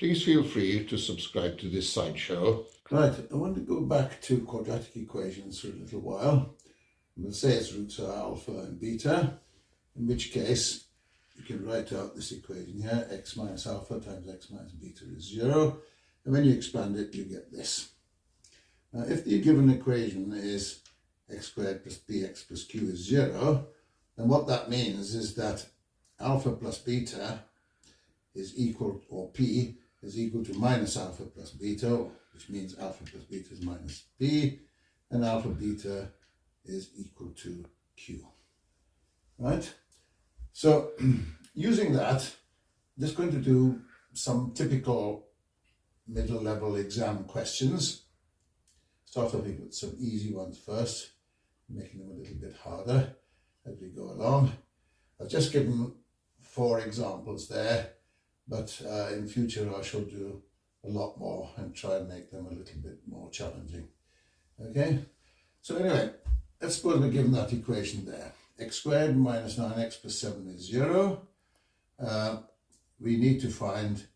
Please feel free to subscribe to this sideshow. Right, I want to go back to quadratic equations for a little while. We'll say its roots are alpha and beta, in which case you can write out this equation here, x minus alpha times x minus beta is 0, and when you expand it you get this. Now if the given equation is x squared plus bx plus q is 0, then what that means is that alpha plus beta is equal, or p is equal to minus alpha plus beta, which means alpha plus beta is minus b, and alpha beta is equal to q. Right? So using that, I'm just going to do some typical middle level exam questions. Start off with some easy ones first, making them a little bit harder as we go along. I've just given 4 examples there, but in future I shall do a lot more and try and make them a little bit more challenging. Okay, so anyway, let's suppose we're given that equation there. X squared minus 9x plus 7 is 0. We need to find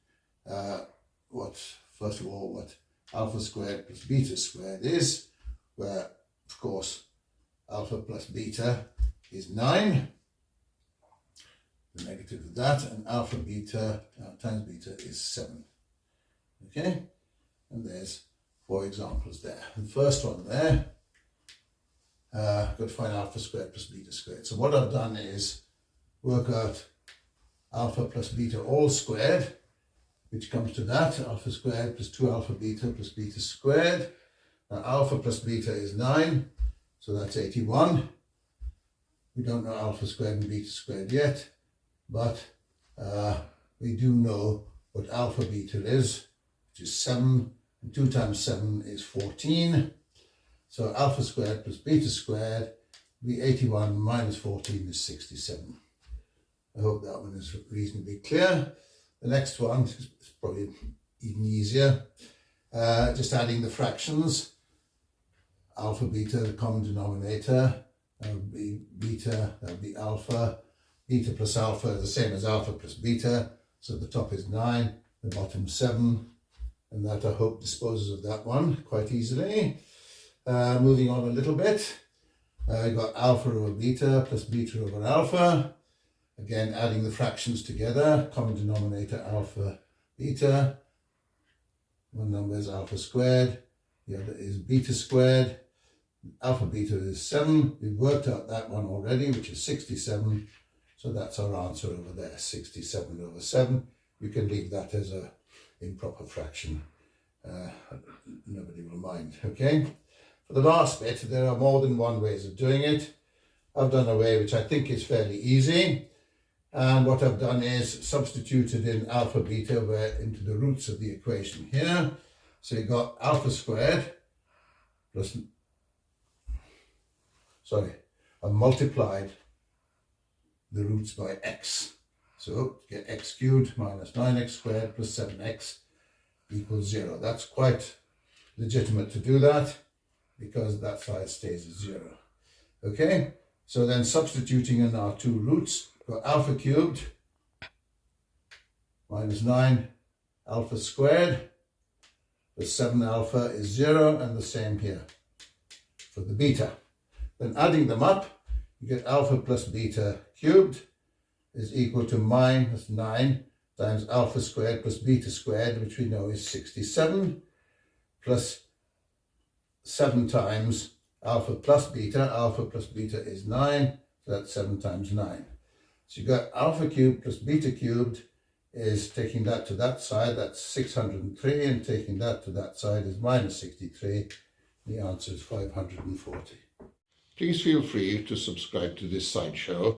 first of all, what alpha squared plus beta squared is, where, of course, alpha plus beta is 9. The negative of that, and alpha beta times beta is 7. Okay, and there's 4 examples there. The first one there, I've got to find alpha squared plus beta squared. So what I've done is work out alpha plus beta all squared, which comes to that, alpha squared plus 2 alpha beta plus beta squared. Now alpha plus beta is 9, so that's 81. We don't know alpha squared and beta squared yet, but we do know what alpha beta is, which is 7, and 2 times 7 is 14. So alpha squared plus beta squared will be 81 minus 14 is 67. I hope that one is reasonably clear. The next one is probably even easier. Just adding the fractions. Alpha beta, the common denominator, that would be beta, that would be alpha. Beta plus alpha is the same as alpha plus beta, so the top is 9, the bottom 7, and that I hope disposes of that one quite easily. Moving on a little bit, I got alpha over beta plus beta over alpha. Again, adding the fractions together, common denominator alpha beta. One number is alpha squared, the other is beta squared. Alpha beta is 7. We've worked out that one already, which is 67. So that's our answer over there, 67 over 7. You can leave that as an improper fraction. Nobody will mind, okay? For the last bit, there are more than one ways of doing it. I've done a way which I think is fairly easy. And what I've done is substituted in alpha beta into the roots of the equation here. So you've got alpha squared plus, I've multiplied the roots by x. So you get x cubed minus 9x squared plus 7x equals 0. That's quite legitimate to do that because that side stays at 0. Okay, so then substituting in our 2 roots, got alpha cubed minus 9 alpha squared plus 7 alpha is 0, and the same here for the beta. Then adding them up, you get alpha plus beta cubed is equal to minus 9 times alpha squared plus beta squared, which we know is 67, plus 7 times alpha plus beta. Alpha plus beta is 9, so that's 7 times 9. So you've got alpha cubed plus beta cubed is taking that to that side, that's 603, and taking that to that side is minus 63. The answer is 540. Please feel free to subscribe to this sideshow.